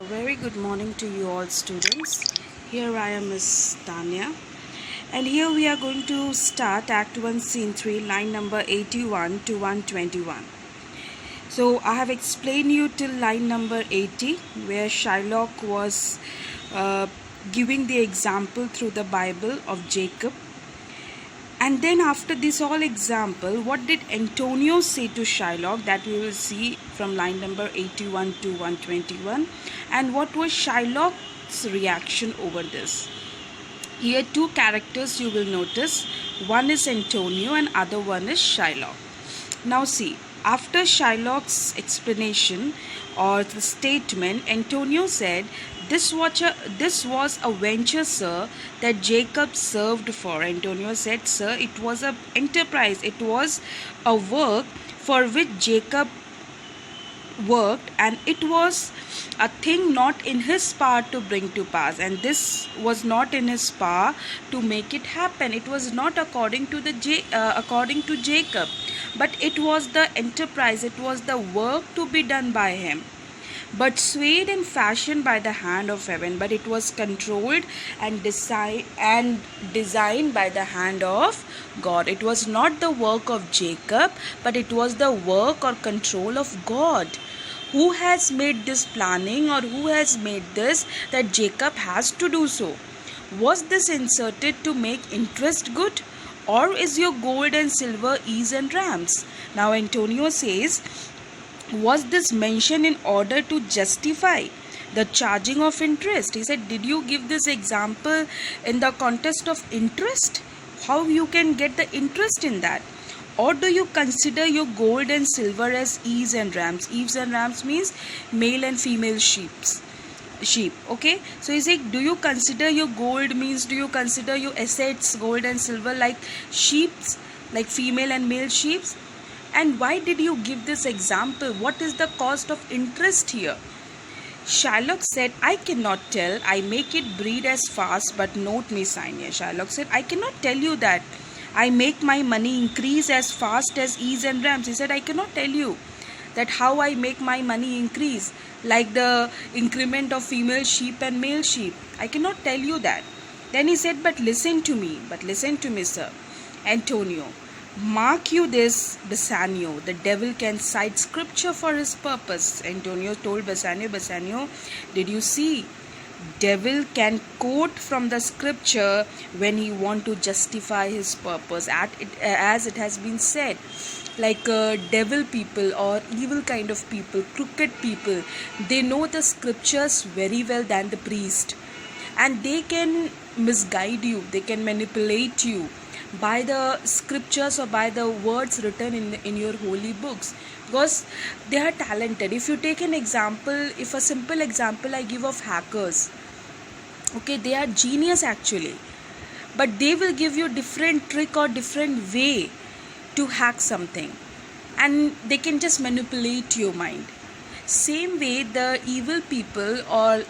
Very good morning to you all students. Here I am Miss Tanya, and here we are going to start Act 1 Scene 3 line number 81 to 121. So I have explained you till line number 80 where Shylock was giving the example through the Bible of Jacob. And then after this all example, what did Antonio say to Shylock? That we will see from line number 81 to 121. And what was Shylock's reaction over this? Here two characters you will notice. One is Antonio and other one is Shylock. Now see, after Shylock's explanation or the statement, Antonio said, this was a venture, sir, that Jacob served for. Antonio said, sir, it was an enterprise. It was a work for which Jacob worked, and it was a thing not in his power to bring to pass, and this was not in his power to make it happen. It was not according to Jacob, but it was the enterprise, it was the work to be done by him, but swayed and fashioned by the hand of heaven. But it was controlled and designed by the hand of God. It was not the work of Jacob, but it was the work or control of God. Who has made this planning, or who has made this that Jacob has to do so? Was this inserted to make interest good, or is your gold and silver ewes and rams? Now Antonio says, was this mentioned in order to justify the charging of interest? He said, did you give this example in the context of interest? How you can get the interest in that? Or do you consider your gold and silver as ewes and rams? Ewes and rams means male and female sheep. Okay, so he's like, do you consider your gold, means do you consider your assets, gold and silver, like sheep, like female and male sheep? And why did you give this example? What is the cost of interest here? Shylock said, I cannot tell. I make it breed as fast, but note me sign here. Shylock said, I cannot tell you that. I make my money increase as fast as ewes and rams. He said, I cannot tell you that how I make my money increase, like the increment of female sheep and male sheep. I cannot tell you that. Then he said, but listen to me, sir. Antonio, mark you this, Bassanio, the devil can cite scripture for his purpose. Antonio told Bassanio, did you see? Devil can quote from the scripture when he want to justify his purpose, as it has been said, like devil people or evil kind of people, crooked people, they know the scriptures very well than the priest, and they can misguide you, they can manipulate you by the scriptures or by the words written in your holy books, because they are talented. If you take an example, if a simple example I give of hackers, okay, they are genius actually, but they will give you different trick or different way to hack something, and they can just manipulate your mind. Same way the evil people or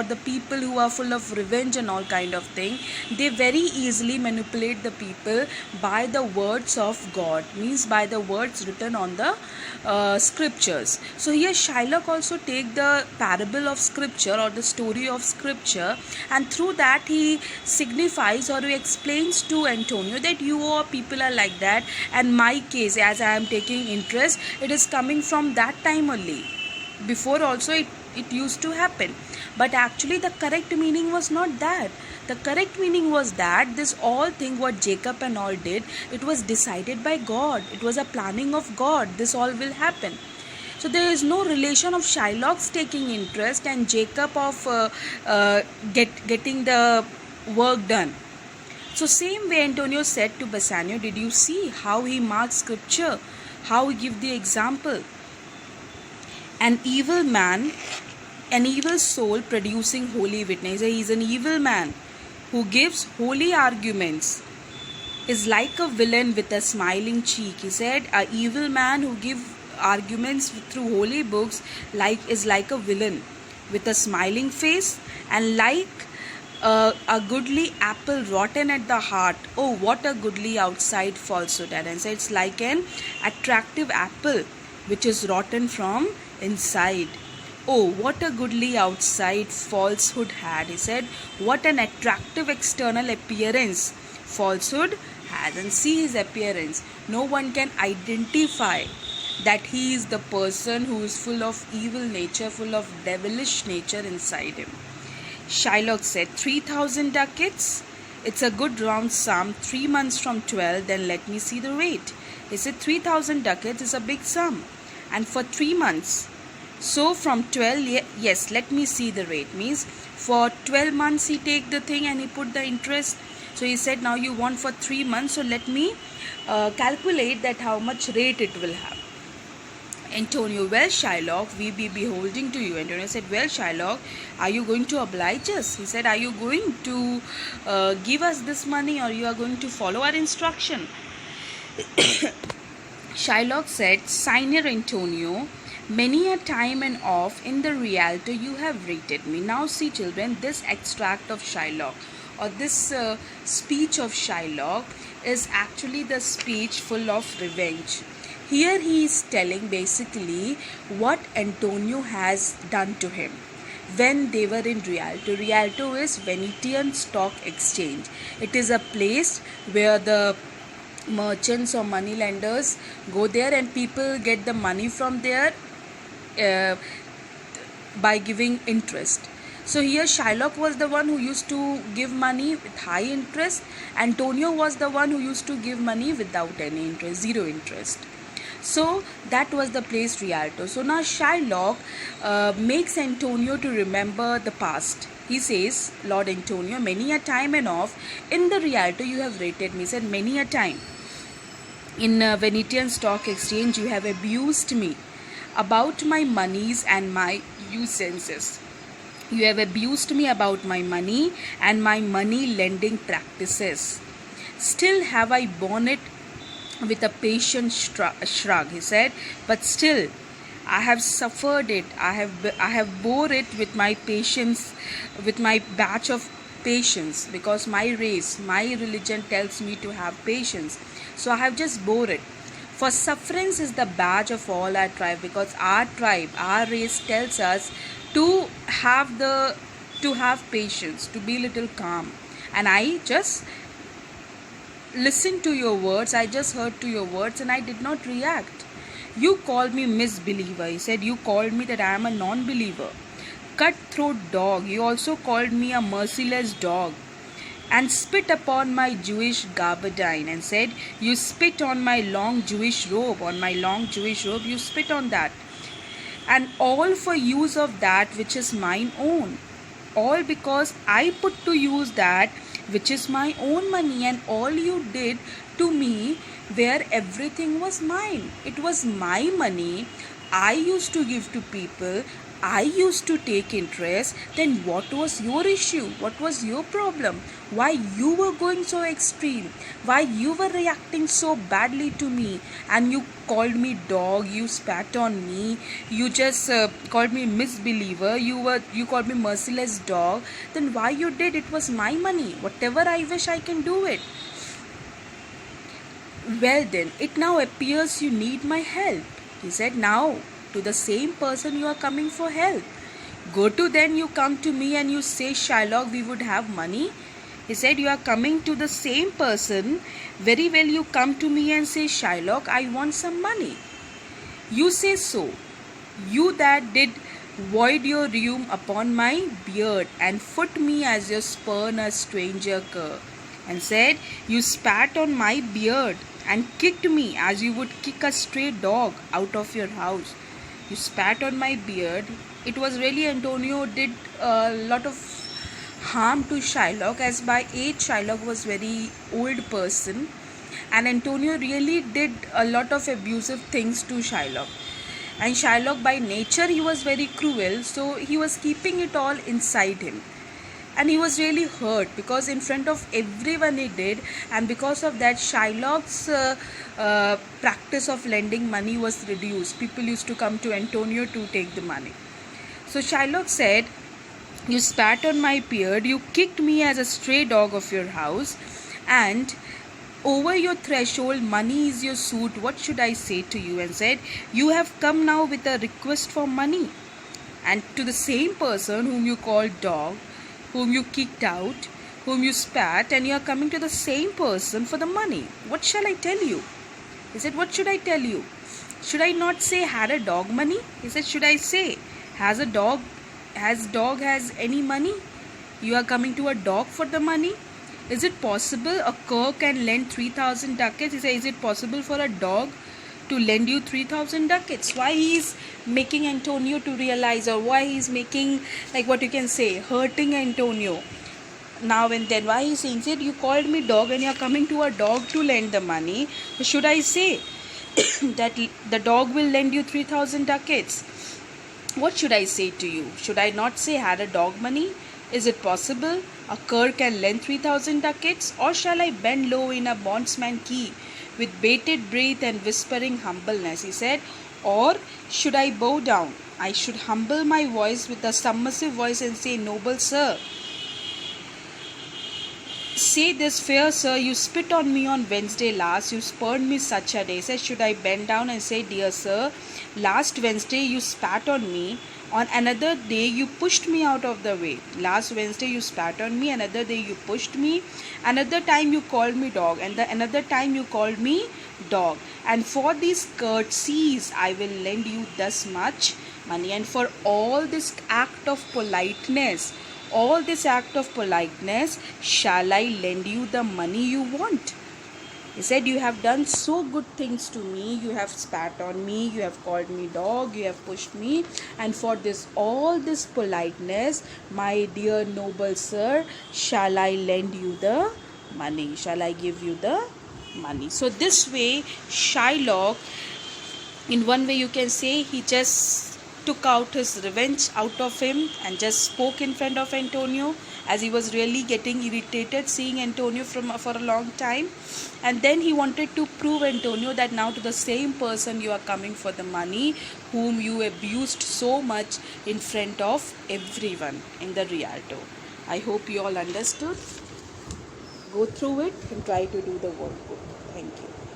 the people who are full of revenge and all kind of thing, they very easily manipulate the people by the words of God, means by the words written on the scriptures. So here Shylock also take the parable of scripture or the story of scripture, and through that he signifies or he explains to Antonio that you or people are like that, and my case, as I am taking interest, it is coming from that time only. Before also it used to happen, but actually the correct meaning was not that. The correct meaning was that this all thing what Jacob and all did, it was decided by God, it was a planning of God, this all will happen. So there is no relation of Shylock's taking interest and Jacob of getting the work done. So same way Antonio said to Bassanio, did you see how he marks scripture, how he give the example? An evil man, an evil soul producing holy witness. He is an evil man who gives holy arguments, is like a villain with a smiling cheek. He said, an evil man who gives arguments through holy books is like a villain with a smiling face, and like a goodly apple rotten at the heart. Oh, what a goodly outside falsehood. And so it's like an attractive apple which is rotten from inside. Oh, what a goodly outside falsehood had, he said. What an attractive external appearance falsehood has. And see his appearance. No one can identify that he is the person who is full of evil nature, full of devilish nature inside him. Shylock said, 3,000 ducats? It's a good round sum. 3 months from 12, then let me see the rate. He said, 3,000 ducats is a big sum. And for 3 months. So from 12, yes, let me see the rate. Means for 12 months he take the thing and he put the interest. So he said, now you want for 3 months, so let me calculate that how much rate it will have. Antonio, well, Shylock, we be beholding to you. Antonio said, well, Shylock, are you going to oblige us? He said, are you going to give us this money, or you are going to follow our instruction? Shylock said, Sire Antonio, many a time and oft in the Rialto you have rated me. Now see, children, this extract of Shylock, or this speech of Shylock, is actually the speech full of revenge. Here he is telling basically what Antonio has done to him when they were in Rialto. Rialto is Venetian Stock Exchange. It is a place where the merchants or money lenders go there, and people get the money from there by giving interest. So here Shylock was the one who used to give money with high interest. Antonio was the one who used to give money without any interest, zero interest. So that was the place Rialto. So now Shylock makes Antonio to remember the past. He says, Lord Antonio, many a time and oft in the Rialto you have rated me. He said, many a time in Venetian Stock Exchange you have abused me about my monies and my usances. You have abused me about my money and my money lending practices. Still have I borne it with a patient shrug, he said, but still I have suffered it. I have bore it with my patience, with my batch of patience, because my race, my religion tells me to have patience. So I have just bore it. For sufferance is the badge of all our tribe, because our tribe, our race tells us to have patience, to be little calm. And I just listened to your words, I just heard to your words, and I did not react. You called me misbeliever. He said, you called me that I am a non-believer. Cutthroat dog. You also called me a merciless dog. And spit upon my Jewish gabardine, and said, you spit on my long Jewish robe. On my long Jewish robe, you spit on that. And all for use of that which is mine own. All because I put to use that which is my own money, and all you did to me where everything was mine. It was my money. I used to give to people. I used to take interest. Then what was your issue? What was your problem? Why you were going so extreme? Why you were reacting so badly to me? And you called me dog, you spat on me, you just called me misbeliever, you called me merciless dog. Then why you did? It was my money. Whatever I wish, I can do it. Well then, it now appears you need my help. He said, now to the same person you are coming for help. Go to then you come to me and you say, Shylock, we would have money. He said, you are coming to the same person. Very well, you come to me and say, Shylock, I want some money. You say so. You that did void your rheum upon my beard, and foot me as your spurn a stranger cur. And said, you spat on my beard and kicked me as you would kick a stray dog out of your house. You spat on my beard. It was really Antonio did a lot of harm to Shylock, as by age Shylock was very old person, and Antonio really did a lot of abusive things to Shylock. And Shylock by nature he was very cruel, so he was keeping it all inside him. And he was really hurt because in front of everyone he did, and because of that Shylock's practice of lending money was reduced. People used to come to Antonio to take the money. So Shylock said, you spat on my beard, you kicked me as a stray dog of your house, and over your threshold money is your suit. What should I say to you? And said, you have come now with a request for money. and to the same person whom you called dog, whom you kicked out, whom you spat, and you are coming to the same person for the money. What shall I tell you? He said, what should I tell you? Should I not say had a dog money? He said, should I say has dog has any money? You are coming to a dog for the money? Is it possible a cur can lend 3,000 ducats? He said, is it possible for a dog to lend you 3,000 ducats? Why he is making Antonio to realize, or why he is making, like what you can say, hurting Antonio now and then? Why he is saying, said, you called me dog and you are coming to a dog to lend the money. Should I say that the dog will lend you 3,000 ducats? What should I say to you? Should I not say had a dog money? Is it possible a cur can lend 3,000 ducats? Or shall I bend low in a bondsman key with bated breath and whispering humbleness? He said, or should I bow down? I should humble my voice with a submissive voice and say, noble sir, say this, fair sir, you spit on me on Wednesday last, you spurned me such a day. Said, should I bend down and say, dear sir, last Wednesday you spat on me, on another day you pushed me out of the way. Last Wednesday you spat on me, another day you pushed me, another time you called me dog, and another time you called me dog. And for these courtesies I will lend you thus much money. And for all this act of politeness, shall I lend you the money you want? He said, you have done so good things to me. You have spat on me, you have called me dog, you have pushed me, and for this, all this politeness, my dear noble sir, shall I lend you the money? Shall I give you the money? So this way, Shylock, in one way you can say, he just took out his revenge out of him and just spoke in front of Antonio, as he was really getting irritated seeing Antonio for a long time. And then he wanted to prove Antonio that now to the same person you are coming for the money whom you abused so much in front of everyone in the Rialto. I hope you all understood. Go through it and try to do the work good. Thank you.